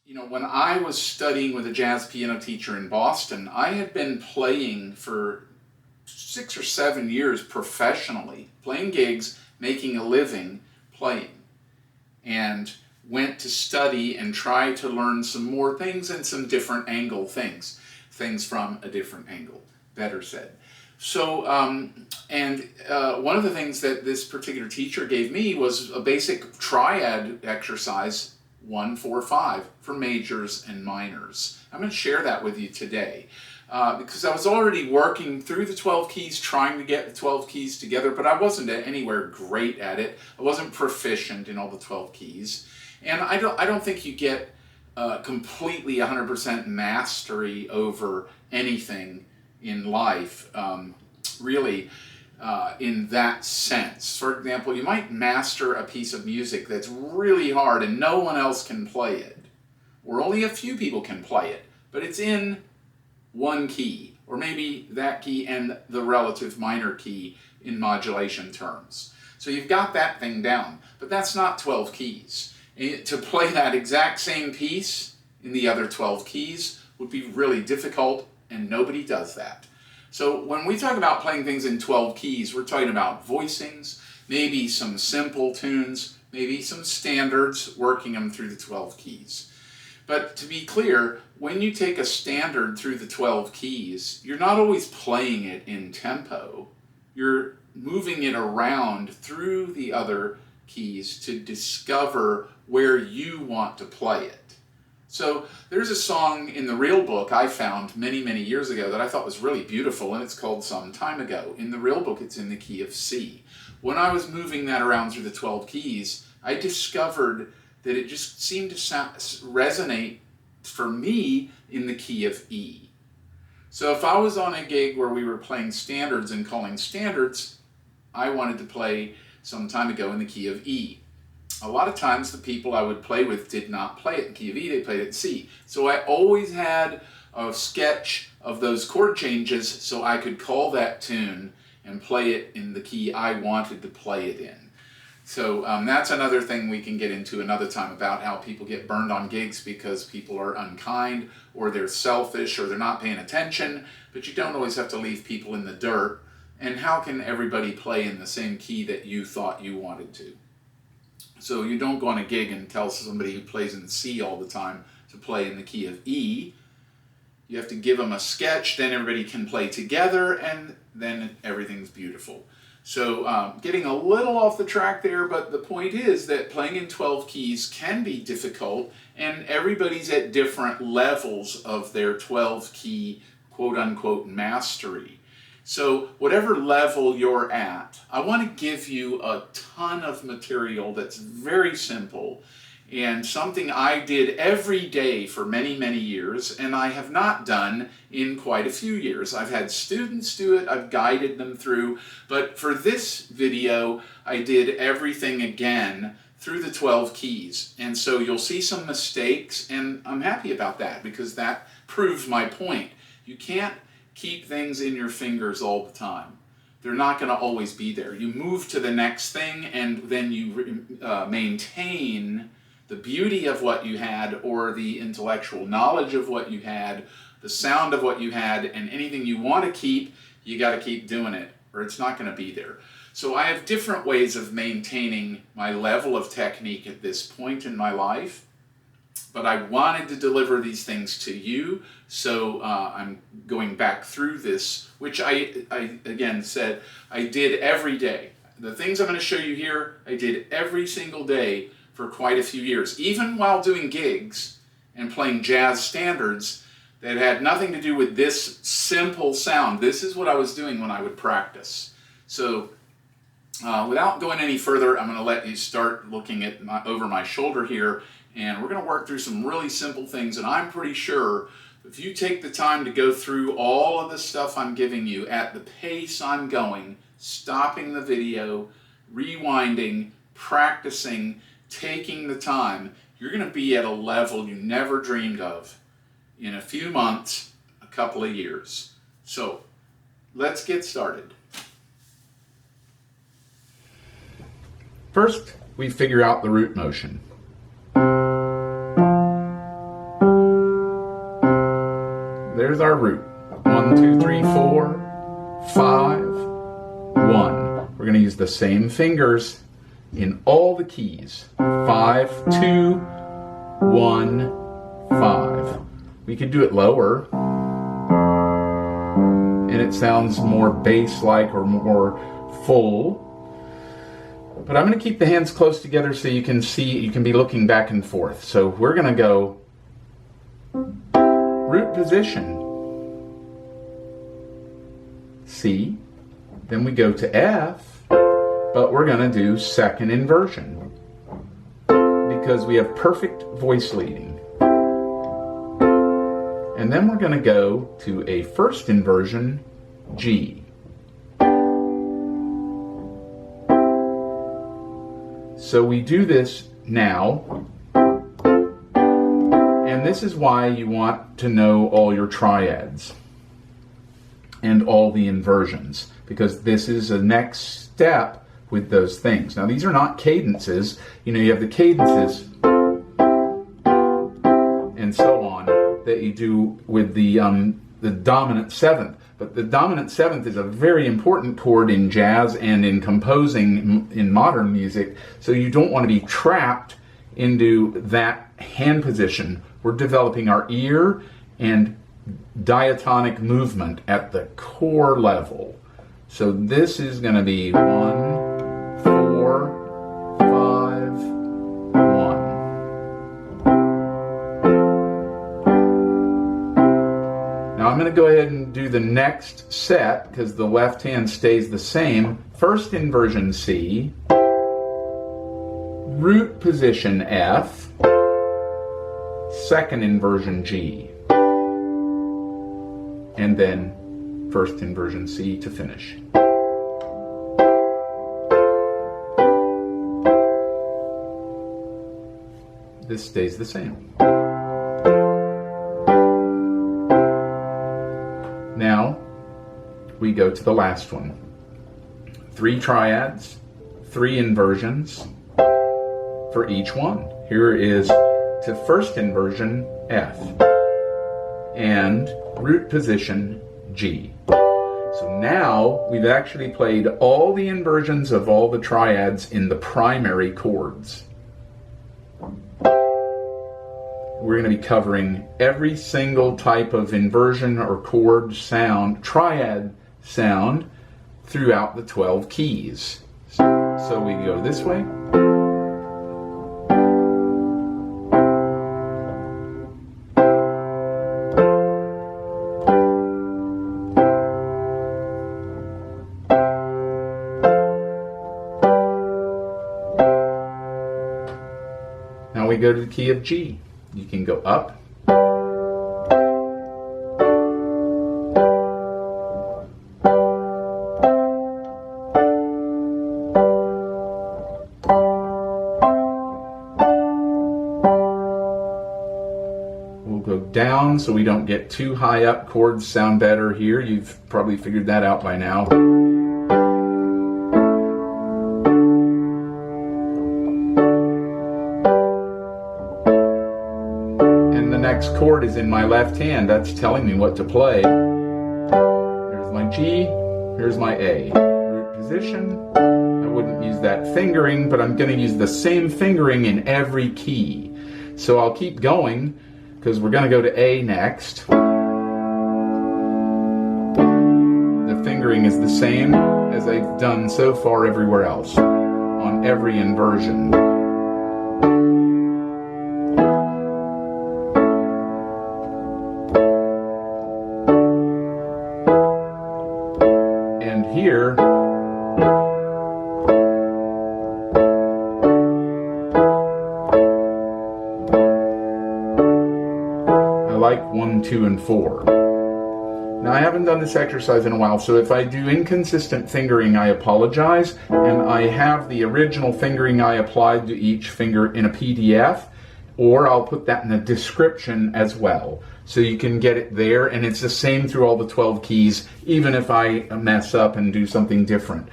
You know, when I was studying with a jazz piano teacher in Boston, I had been playing for 6 or 7 years professionally, playing gigs, making a living playing, and went to study and try to learn some more things and some different angle things from a different angle, better said. So, one of the things that this particular teacher gave me was a basic triad exercise, 1, 4, 5, for majors and minors. I'm going to share that with you today because I was already working through the 12 keys, trying to get the 12 keys together, but I wasn't anywhere great at it. I wasn't proficient in all the 12 keys. And I don't think you get completely 100% mastery over anything in life, really, in that sense. For example, you might master a piece of music that's really hard and no one else can play it, or only a few people can play it, but it's in one key, or maybe that key and the relative minor key in modulation terms. So you've got that thing down, but that's not 12 keys. To play that exact same piece in the other 12 keys would be really difficult, and nobody does that. So when we talk about playing things in 12 keys, we're talking about voicings, maybe some simple tunes, maybe some standards, working them through the 12 keys. But to be clear, when you take a standard through the 12 keys, you're not always playing it in tempo. You're moving it around through the other keys to discover where you want to play it. So there's a song in the real book I found many, many years ago that I thought was really beautiful, and it's called Some Time Ago. In the real book, it's in the key of C. When I was moving that around through the 12 keys, I discovered that it just seemed to resonate for me in the key of E. So if I was on a gig where we were playing standards and calling standards, I wanted to play Some Time Ago in the key of E. A lot of times the people I would play with did not play it in key of E, they played it in C. So I always had a sketch of those chord changes so I could call that tune and play it in the key I wanted to play it in. So that's another thing we can get into another time about how people get burned on gigs because people are unkind or they're selfish or they're not paying attention, but you don't always have to leave people in the dirt. And how can everybody play in the same key that you thought you wanted to? So you don't go on a gig and tell somebody who plays in C all the time to play in the key of E. You have to give them a sketch, then everybody can play together, and then everything's beautiful. So getting a little off the track there, but the point is that playing in 12 keys can be difficult, and everybody's at different levels of their 12 key quote-unquote mastery. So whatever level you're at, I want to give you a ton of material that's very simple and something I did every day for many, many years, and I have not done in quite a few years. I've had students do it, I've guided them through, but for this video, I did everything again through the 12 keys. And so you'll see some mistakes, and I'm happy about that because that proves my point. You can't keep things in your fingers all the time. They're not going to always be there. You move to the next thing, and then you maintain the beauty of what you had, or the intellectual knowledge of what you had, the sound of what you had, and anything you want to keep, you got to keep doing it, or it's not going to be there. So I have different ways of maintaining my level of technique at this point in my life, but I wanted to deliver these things to you, so I'm going back through this, which I again said I did every day. The things I'm going to show you here, I did every single day for quite a few years, even while doing gigs and playing jazz standards that had nothing to do with this simple sound. This is what I was doing when I would practice. So without going any further, I'm going to let you start looking at over my shoulder here, and we're going to work through some really simple things, and I'm pretty sure if you take the time to go through all of the stuff I'm giving you at the pace I'm going, stopping the video, rewinding, practicing, taking the time, you're going to be at a level you never dreamed of in a few months, a couple of years. So let's get started. First, we figure out the root motion. here's our root. 1, 2, 3, 4, 5, 1. We're going to use the same fingers in all the keys. 5, 2, 1, 5. We could do it lower, and it sounds more bass-like or more full. But I'm going to keep the hands close together so you can see, you can be looking back and forth. So we're going to go root position, C, then we go to F, but we're going to do second inversion because we have perfect voice leading. And then we're going to go to a first inversion, G. So we do this now, and this is why you want to know all your triads and all the inversions, because this is a next step with those things. Now these are not cadences. You know, you have the cadences and so on that you do with the dominant seventh. But the dominant seventh is a very important chord in jazz and in composing in modern music, so you don't want to be trapped into that hand position. We're developing our ear and diatonic movement at the core level. So this is going to be 1, 4, 5, 1. Now I'm going to go ahead and do the next set because the left hand stays the same. First inversion C, root position F, second inversion G, and then first inversion C to finish. This stays the same. Now we go to the last one. 3 triads, 3 inversions for each one. Here is to first inversion F and root position G. So now we've actually played all the inversions of all the triads in the primary chords. We're going to be covering every single type of inversion or chord sound, triad sound, throughout the 12 keys. So we go this way. Now we go to the key of G. You can go up, we'll go down so we don't get too high up. Chords sound better here. You've probably figured that out by now. Next chord is in my left hand. That's telling me what to play. Here's my G, here's my A. Root position. I wouldn't use that fingering, but I'm going to use the same fingering in every key. So I'll keep going because we're going to go to A next. The fingering is the same as I've done so far everywhere else on every inversion. Here, I like 1, 2, and 4. Now I haven't done this exercise in a while, so if I do inconsistent fingering, I apologize, and I have the original fingering I applied to each finger in a PDF, or I'll put that in the description as well. So you can get it there, and it's the same through all the 12 keys, even if I mess up and do something different.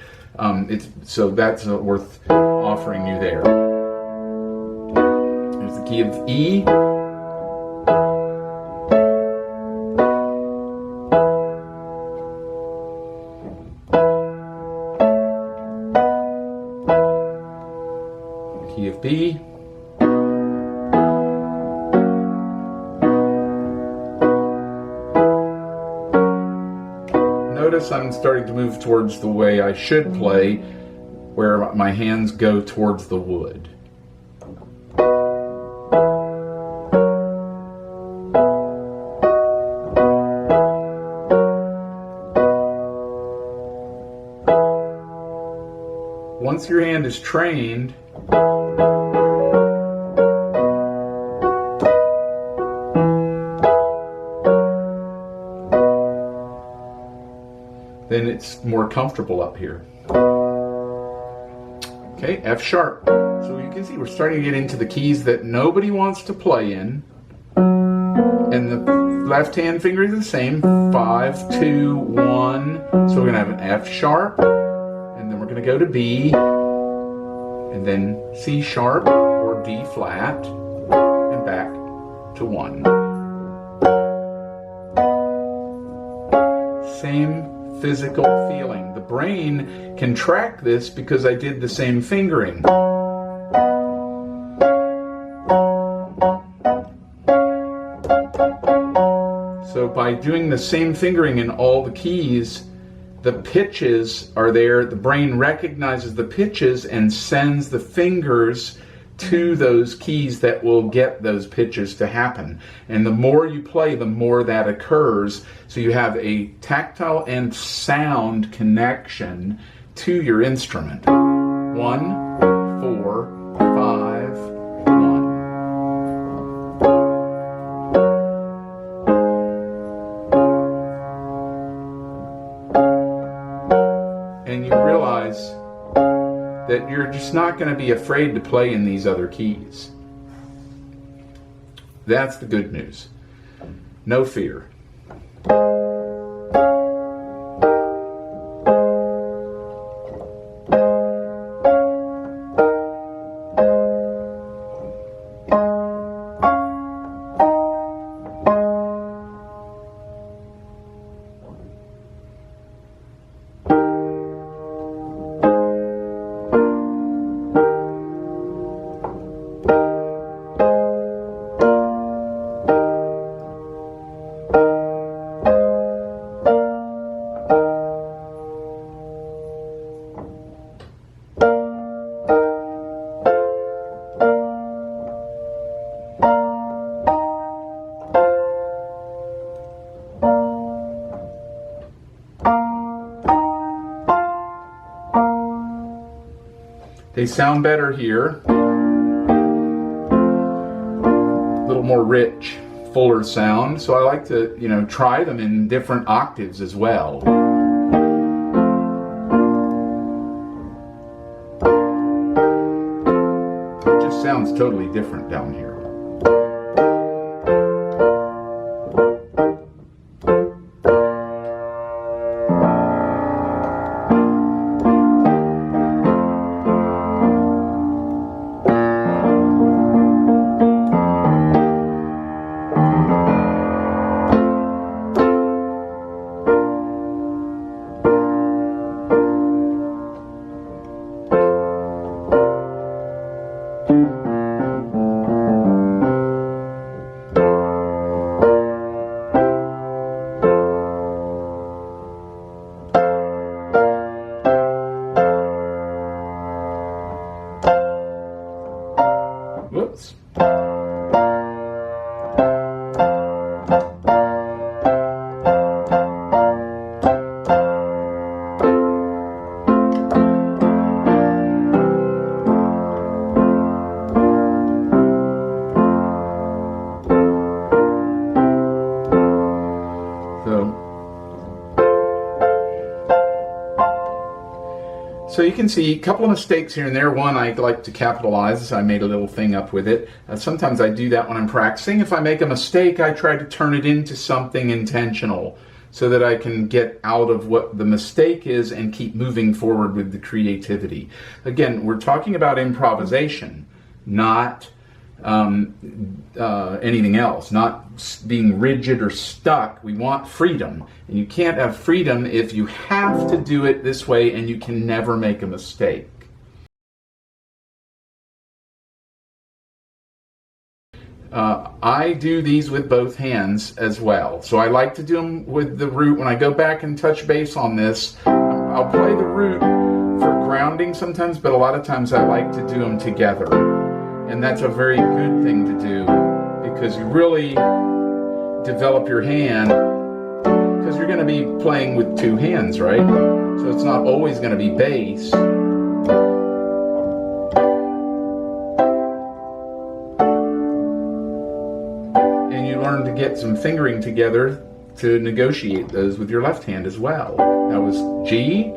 So that's worth offering you there. There's the key of E. key of B. Notice I'm starting to move towards the way I should play, where my hands go towards the wood. Once your hand is trained, then it's more comfortable up here. Okay, F sharp. So you can see we're starting to get into the keys that nobody wants to play in. And the left hand finger is the same, 5, 2, 1. So we're gonna have an F sharp, and then we're gonna go to B, and then C sharp or D flat, and back to 1. Same physical feeling. The brain can track this because I did the same fingering. So by doing the same fingering in all the keys, the pitches are there. The brain recognizes the pitches and sends the fingers to those keys that will get those pitches to happen. And the more you play, the more that occurs. So you have a tactile and sound connection to your instrument. 1, 4, 5, 1. And you realize that you're just not going to be afraid to play in these other keys. That's the good news. No fear. They sound better here. A little more rich, fuller sound. So I like to, try them in different octaves as well. It just sounds totally different down here. Whoops. So you can see a couple of mistakes here and there. One, I like to capitalize. I made a little thing up with it. Sometimes I do that when I'm practicing. If I make a mistake, I try to turn it into something intentional so that I can get out of what the mistake is and keep moving forward with the creativity. Again, we're talking about improvisation, not anything else, not being rigid or stuck. We want freedom, and you can't have freedom if you have to do it this way and you can never make a mistake. I do these with both hands as well. So I like to do them with the root. When I go back and touch bass on this, I'll play the root for grounding sometimes, but a lot of times I like to do them together. And that's a very good thing to do because you really develop your hand, because you're going to be playing with two hands, right? So it's not always going to be bass. Learn to get some fingering together to negotiate those with your left hand as well. That was G,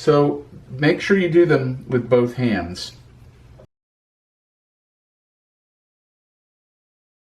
So make sure you do them with both hands.